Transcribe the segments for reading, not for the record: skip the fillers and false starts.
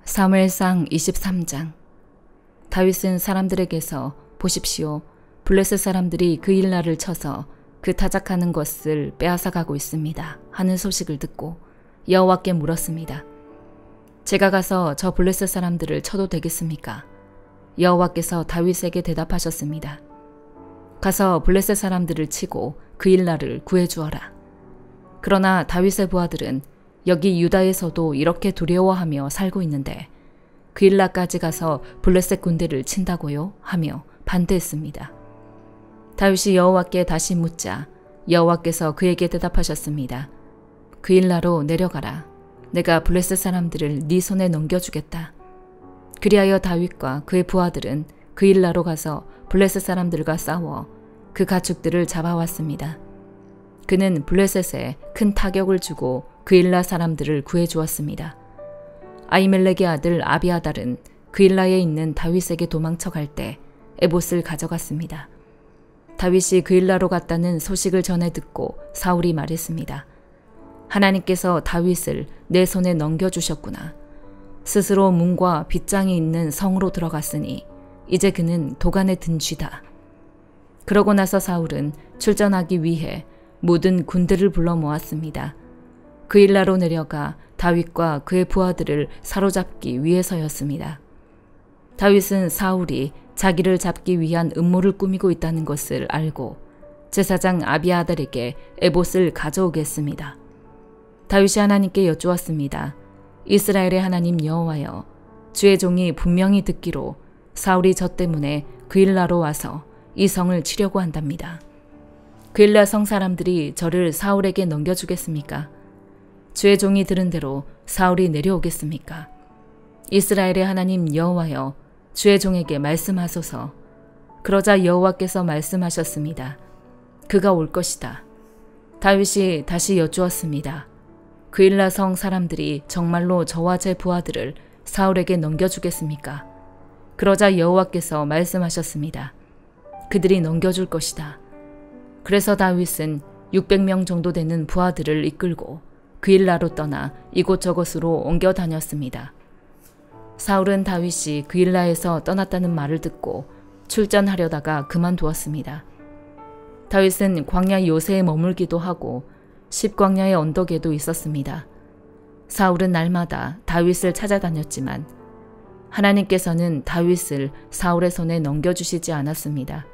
사무엘상 23장. 다윗은 사람들에게서 보십시오. 블레셋 사람들이 그 일날을 쳐서 그 타작하는 것을 빼앗아 가고 있습니다 하는 소식을 듣고 여호와께 물었습니다. 제가 가서 저 블레셋 사람들을 쳐도 되겠습니까? 여호와께서 다윗에게 대답하셨습니다. 가서 블레셋 사람들을 치고 그 일날을 구해주어라. 그러나 다윗의 부하들은 여기 유다에서도 이렇게 두려워하며 살고 있는데 그 일날까지 가서 블레셋 군대를 친다고요? 하며 반대했습니다. 다윗이 여호와께 다시 묻자 여호와께서 그에게 대답하셨습니다. 그 일날로 내려가라. 내가 블레셋 사람들을 네 손에 넘겨주겠다. 그리하여 다윗과 그의 부하들은 그 일날로 가서 블레셋 사람들과 싸워 그 가축들을 잡아왔습니다. 그는 블레셋에 큰 타격을 주고 그 일라 사람들을 구해주었습니다. 아히멜렉의 아들 아비아달은 그 일라에 있는 다윗에게 도망쳐 갈 때 에봇을 가져갔습니다. 다윗이 그 일라로 갔다는 소식을 전해 듣고 사울이 말했습니다. 하나님께서 다윗을 내 손에 넘겨주셨구나. 스스로 문과 빗장이 있는 성으로 들어갔으니 이제 그는 도간에 든 쥐다. 그러고 나서 사울은 출전하기 위해 모든 군대를 불러 모았습니다. 그 일라로 내려가 다윗과 그의 부하들을 사로잡기 위해서였습니다. 다윗은 사울이 자기를 잡기 위한 음모를 꾸미고 있다는 것을 알고 제사장 아비아달에게 에봇을 가져오겠습니다. 다윗이 하나님께 여쭈었습니다. 이스라엘의 하나님 여호와여, 주의 종이 분명히 듣기로 사울이 저 때문에 그 일라로 와서 이 성을 치려고 한답니다. 그 일라 성 사람들이 저를 사울에게 넘겨주겠습니까? 주의 종이 들은 대로 사울이 내려오겠습니까? 이스라엘의 하나님 여호와여, 주의 종에게 말씀하소서. 그러자 여호와께서 말씀하셨습니다. 그가 올 것이다. 다윗이 다시 여쭈었습니다. 그 일라 성 사람들이 정말로 저와 제 부하들을 사울에게 넘겨주겠습니까? 그러자 여호와께서 말씀하셨습니다. 그들이 넘겨줄 것이다. 그래서 다윗은 600명 정도 되는 부하들을 이끌고 그 일라로 떠나 이곳저곳으로 옮겨 다녔습니다. 사울은 다윗이 그 일라에서 떠났다는 말을 듣고 출전하려다가 그만두었습니다. 다윗은 광야 요새에 머물기도 하고 십광야의 언덕에도 있었습니다. 사울은 날마다 다윗을 찾아다녔지만 하나님께서는 다윗을 사울의 손에 넘겨주시지 않았습니다.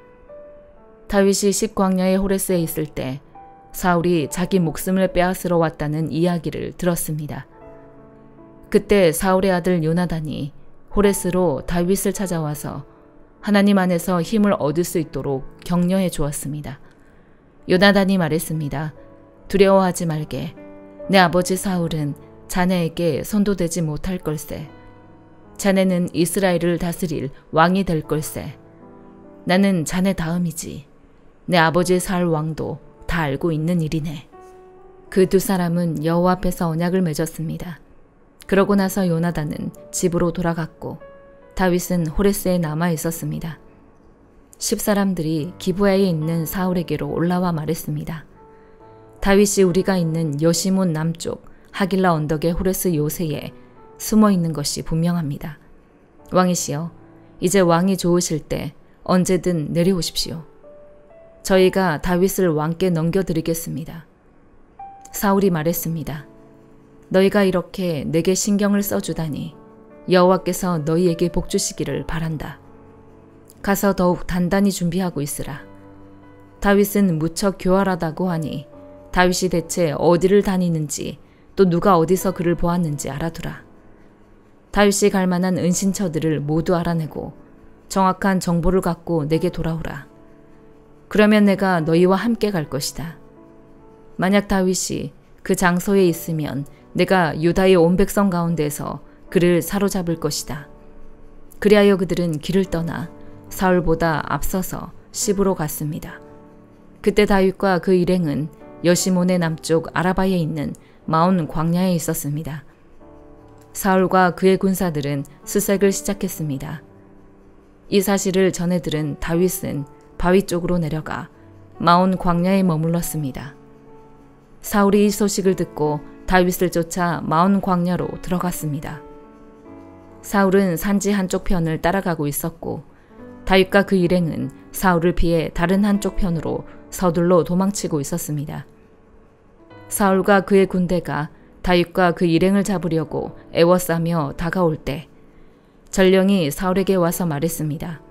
다윗이 십광야의 호레스에 있을 때 사울이 자기 목숨을 빼앗으러 왔다는 이야기를 들었습니다. 그때 사울의 아들 요나단이 호레스로 다윗을 찾아와서 하나님 안에서 힘을 얻을 수 있도록 격려해 주었습니다. 요나단이 말했습니다. 두려워하지 말게. 내 아버지 사울은 자네에게 손도대지 못할 걸세. 자네는 이스라엘을 다스릴 왕이 될 걸세. 나는 자네 다음이지. 내 아버지 사울 왕도 다 알고 있는 일이네. 그 두 사람은 여호와 앞에서 언약을 맺었습니다. 그러고 나서 요나단은 집으로 돌아갔고 다윗은 호레스에 남아 있었습니다. 10사람들이 기브야에 있는 사울에게로 올라와 말했습니다. 다윗이 우리가 있는 여시몬 남쪽 하길라 언덕의 호레스 요새에 숨어 있는 것이 분명합니다. 왕이시여, 이제 왕이 좋으실 때 언제든 내려오십시오. 저희가 다윗을 왕께 넘겨드리겠습니다. 사울이 말했습니다. 너희가 이렇게 내게 신경을 써주다니 여호와께서 너희에게 복주시기를 바란다. 가서 더욱 단단히 준비하고 있으라. 다윗은 무척 교활하다고 하니 다윗이 대체 어디를 다니는지 또 누가 어디서 그를 보았는지 알아두라. 다윗이 갈 만한 은신처들을 모두 알아내고 정확한 정보를 갖고 내게 돌아오라. 그러면 내가 너희와 함께 갈 것이다. 만약 다윗이 그 장소에 있으면 내가 유다의 온 백성 가운데서 그를 사로잡을 것이다. 그리하여 그들은 길을 떠나 사울보다 앞서서 시브로 갔습니다. 그때 다윗과 그 일행은 여시몬의 남쪽 아라바에 있는 마온 광야에 있었습니다. 사울과 그의 군사들은 수색을 시작했습니다. 이 사실을 전해 들은 다윗은 바위 쪽으로 내려가 마온 광야에 머물렀습니다. 사울이 이 소식을 듣고 다윗을 쫓아 마온 광야로 들어갔습니다. 사울은 산지 한쪽 편을 따라가고 있었고 다윗과 그 일행은 사울을 피해 다른 한쪽 편으로 서둘러 도망치고 있었습니다. 사울과 그의 군대가 다윗과 그 일행을 잡으려고 애워싸며 다가올 때 전령이 사울에게 와서 말했습니다.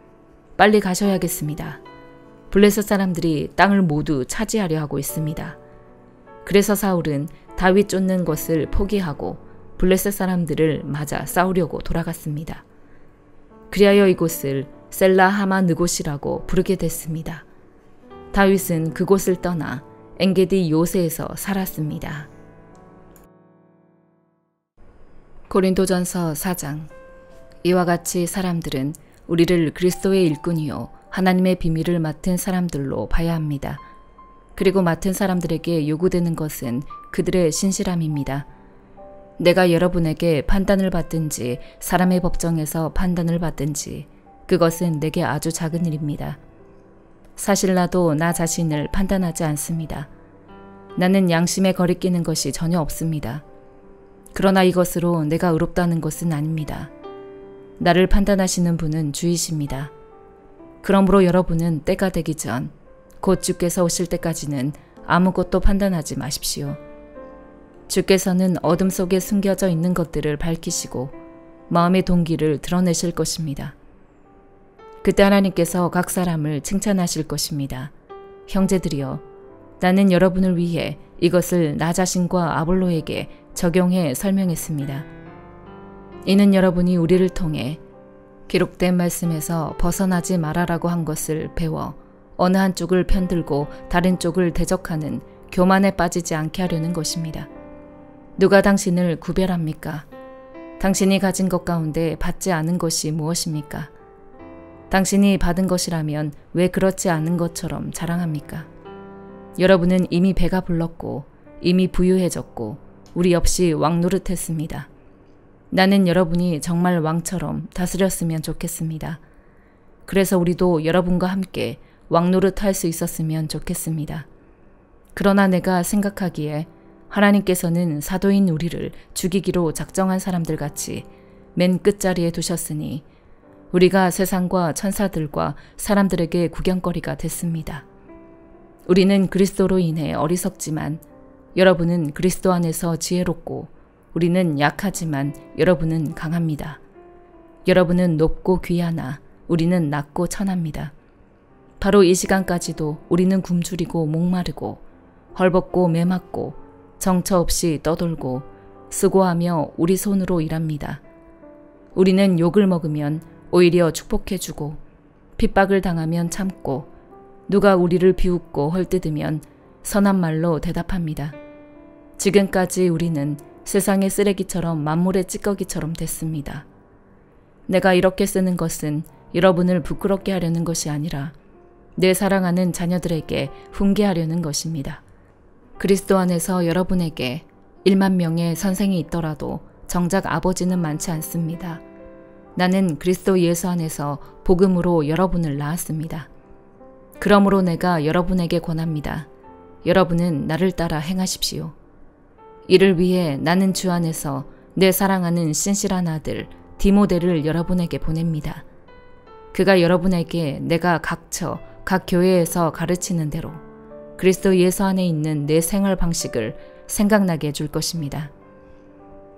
빨리 가셔야겠습니다. 블레셋 사람들이 땅을 모두 차지하려 하고 있습니다. 그래서 사울은 다윗 쫓는 것을 포기하고 블레셋 사람들을 맞아 싸우려고 돌아갔습니다. 그리하여 이곳을 셀라 하마느곳이라고 부르게 됐습니다. 다윗은 그곳을 떠나 엔게디 요새에서 살았습니다. 고린도전서 4장. 이와 같이 사람들은 우리를 그리스도의 일꾼이요 하나님의 비밀을 맡은 사람들로 봐야 합니다. 그리고 맡은 사람들에게 요구되는 것은 그들의 신실함입니다. 내가 여러분에게 판단을 받든지 사람의 법정에서 판단을 받든지 그것은 내게 아주 작은 일입니다. 사실 나도 나 자신을 판단하지 않습니다. 나는 양심에 거리끼는 것이 전혀 없습니다. 그러나 이것으로 내가 의롭다는 것은 아닙니다. 나를 판단하시는 분은 주이십니다. 그러므로 여러분은 때가 되기 전 곧 주께서 오실 때까지는 아무것도 판단하지 마십시오. 주께서는 어둠 속에 숨겨져 있는 것들을 밝히시고 마음의 동기를 드러내실 것입니다. 그때 하나님께서 각 사람을 칭찬하실 것입니다. 형제들이여, 나는 여러분을 위해 이것을 나 자신과 아볼로에게 적용해 설명했습니다. 이는 여러분이 우리를 통해 기록된 말씀에서 벗어나지 말아라고 한 것을 배워 어느 한쪽을 편들고 다른 쪽을 대적하는 교만에 빠지지 않게 하려는 것입니다. 누가 당신을 구별합니까? 당신이 가진 것 가운데 받지 않은 것이 무엇입니까? 당신이 받은 것이라면 왜 그렇지 않은 것처럼 자랑합니까? 여러분은 이미 배가 불렀고 이미 부유해졌고 우리 없이 왕 노릇했습니다. 나는 여러분이 정말 왕처럼 다스렸으면 좋겠습니다. 그래서 우리도 여러분과 함께 왕 노릇할 수 있었으면 좋겠습니다. 그러나 내가 생각하기에 하나님께서는 사도인 우리를 죽이기로 작정한 사람들 같이 맨 끝자리에 두셨으니 우리가 세상과 천사들과 사람들에게 구경거리가 됐습니다. 우리는 그리스도로 인해 어리석지만 여러분은 그리스도 안에서 지혜롭고 우리는 약하지만 여러분은 강합니다. 여러분은 높고 귀하나 우리는 낮고 천합니다. 바로 이 시간까지도 우리는 굶주리고 목마르고 헐벗고 매맞고 정처 없이 떠돌고 수고하며 우리 손으로 일합니다. 우리는 욕을 먹으면 오히려 축복해주고 핍박을 당하면 참고 누가 우리를 비웃고 헐뜯으면 선한 말로 대답합니다. 지금까지 우리는 세상의 쓰레기처럼 만물의 찌꺼기처럼 됐습니다. 내가 이렇게 쓰는 것은 여러분을 부끄럽게 하려는 것이 아니라 내 사랑하는 자녀들에게 훈계하려는 것입니다. 그리스도 안에서 여러분에게 1만 명의 선생이 있더라도 정작 아버지는 많지 않습니다. 나는 그리스도 예수 안에서 복음으로 여러분을 낳았습니다. 그러므로 내가 여러분에게 권합니다. 여러분은 나를 따라 행하십시오. 이를 위해 나는 주 안에서 내 사랑하는 신실한 아들 디모데를 여러분에게 보냅니다. 그가 여러분에게 내가 각처 각 교회에서 가르치는 대로 그리스도 예수 안에 있는 내 생활 방식을 생각나게 해줄 것입니다.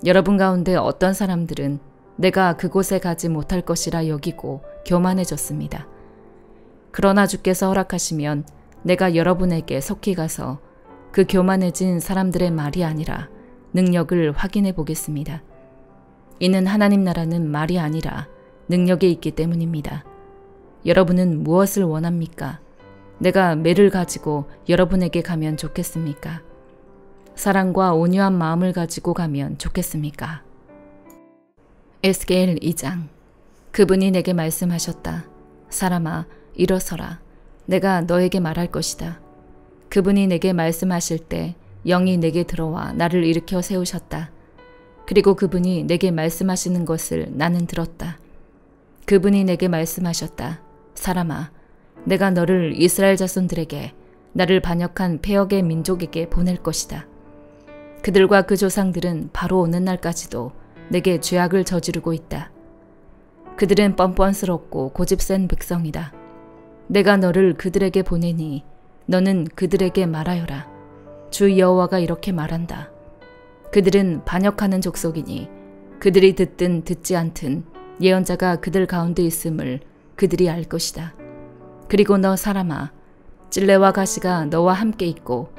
여러분 가운데 어떤 사람들은 내가 그곳에 가지 못할 것이라 여기고 교만해졌습니다. 그러나 주께서 허락하시면 내가 여러분에게 속히 가서 그 교만해진 사람들의 말이 아니라 능력을 확인해 보겠습니다. 이는 하나님 나라는 말이 아니라 능력에 있기 때문입니다. 여러분은 무엇을 원합니까? 내가 매를 가지고 여러분에게 가면 좋겠습니까? 사랑과 온유한 마음을 가지고 가면 좋겠습니까? 에스겔 2장. 그분이 내게 말씀하셨다. 사람아, 일어서라. 내가 너에게 말할 것이다. 그분이 내게 말씀하실 때 영이 내게 들어와 나를 일으켜 세우셨다. 그리고 그분이 내게 말씀하시는 것을 나는 들었다. 그분이 내게 말씀하셨다. 사람아, 내가 너를 이스라엘 자손들에게 나를 반역한 패역의 민족에게 보낼 것이다. 그들과 그 조상들은 바로 오는 날까지도 내게 죄악을 저지르고 있다. 그들은 뻔뻔스럽고 고집센 백성이다. 내가 너를 그들에게 보내니 너는 그들에게 말하여라. 주 여호와가 이렇게 말한다. 그들은 반역하는 족속이니 그들이 듣든 듣지 않든 예언자가 그들 가운데 있음을 그들이 알 것이다. 그리고 너 사람아, 찔레와 가시가 너와 함께 있고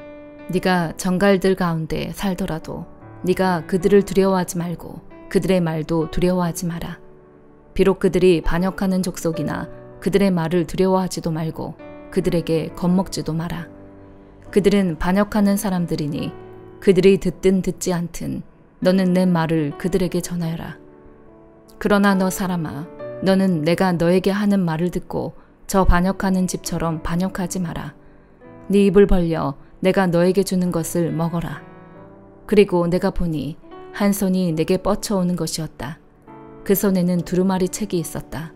네가 정갈들 가운데 살더라도 네가 그들을 두려워하지 말고 그들의 말도 두려워하지 마라. 비록 그들이 반역하는 족속이나 그들의 말을 두려워하지도 말고 그들에게 겁먹지도 마라. 그들은 반역하는 사람들이니 그들이 듣든 듣지 않든 너는 내 말을 그들에게 전하여라. 그러나 너 사람아, 너는 내가 너에게 하는 말을 듣고 저 반역하는 집처럼 반역하지 마라. 네 입을 벌려 내가 너에게 주는 것을 먹어라. 그리고 내가 보니 한 손이 내게 뻗쳐오는 것이었다. 그 손에는 두루마리 책이 있었다.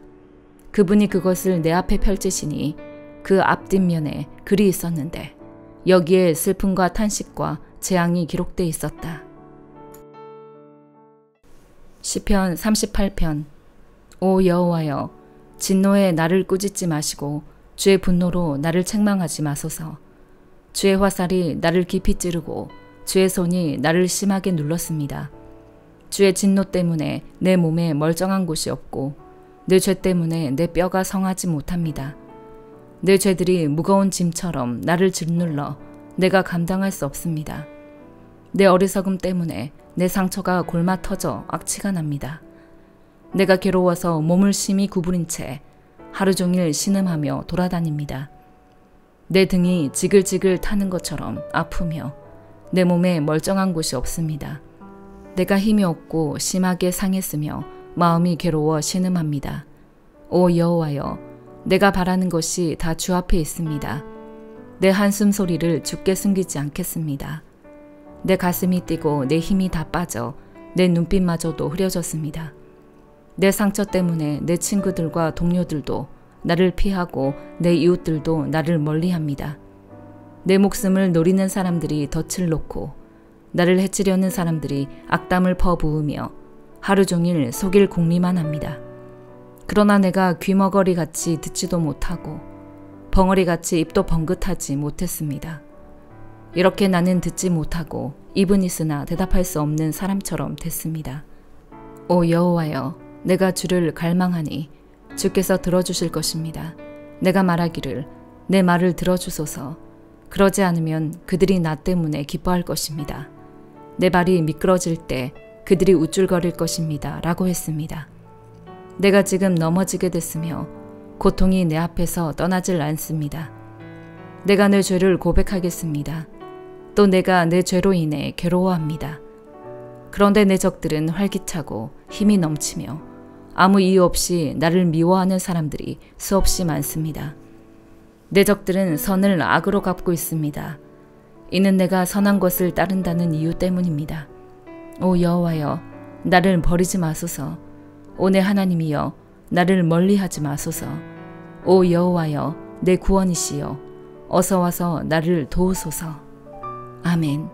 그분이 그것을 내 앞에 펼치시니 그 앞뒷면에 글이 있었는데 여기에 슬픔과 탄식과 재앙이 기록돼 있었다. 시편 38편. 오 여호와여, 진노에 나를 꾸짖지 마시고 주의 분노로 나를 책망하지 마소서. 주의 화살이 나를 깊이 찌르고 주의 손이 나를 심하게 눌렀습니다. 주의 진노 때문에 내 몸에 멀쩡한 곳이 없고 내 죄 때문에 내 뼈가 성하지 못합니다. 내 죄들이 무거운 짐처럼 나를 짓눌러 내가 감당할 수 없습니다. 내 어리석음 때문에 내 상처가 골마 터져 악취가 납니다. 내가 괴로워서 몸을 심히 구부린 채 하루 종일 신음하며 돌아다닙니다. 내 등이 지글지글 타는 것처럼 아프며 내 몸에 멀쩡한 곳이 없습니다. 내가 힘이 없고 심하게 상했으며 마음이 괴로워 신음합니다. 오 여호와여, 내가 바라는 것이 다 주 앞에 있습니다. 내 한숨 소리를 주께 숨기지 않겠습니다. 내 가슴이 뛰고 내 힘이 다 빠져 내 눈빛마저도 흐려졌습니다. 내 상처 때문에 내 친구들과 동료들도 나를 피하고 내 이웃들도 나를 멀리합니다. 내 목숨을 노리는 사람들이 덫을 놓고 나를 해치려는 사람들이 악담을 퍼부으며 하루 종일 속일 궁리만 합니다. 그러나 내가 귀머거리같이 듣지도 못하고 벙어리같이 입도 번긋하지 못했습니다. 이렇게 나는 듣지 못하고 입은 있으나 대답할 수 없는 사람처럼 됐습니다. 오 여호와여, 내가 주를 갈망하니 주께서 들어주실 것입니다. 내가 말하기를 내 말을 들어주소서. 그러지 않으면 그들이 나 때문에 기뻐할 것입니다. 내 발이 미끄러질 때 그들이 우쭐거릴 것입니다. 라고 했습니다. 내가 지금 넘어지게 됐으며 고통이 내 앞에서 떠나질 않습니다. 내가 내 죄를 고백하겠습니다. 또 내가 내 죄로 인해 괴로워합니다. 그런데 내 적들은 활기차고 힘이 넘치며 아무 이유 없이 나를 미워하는 사람들이 수없이 많습니다. 내 적들은 선을 악으로 갚고 있습니다. 이는 내가 선한 것을 따른다는 이유 때문입니다. 오 여호와여, 나를 버리지 마소서. 오 내 하나님이여, 나를 멀리하지 마소서. 오 여호와여, 내 구원이시여, 어서 와서 나를 도우소서. 아멘.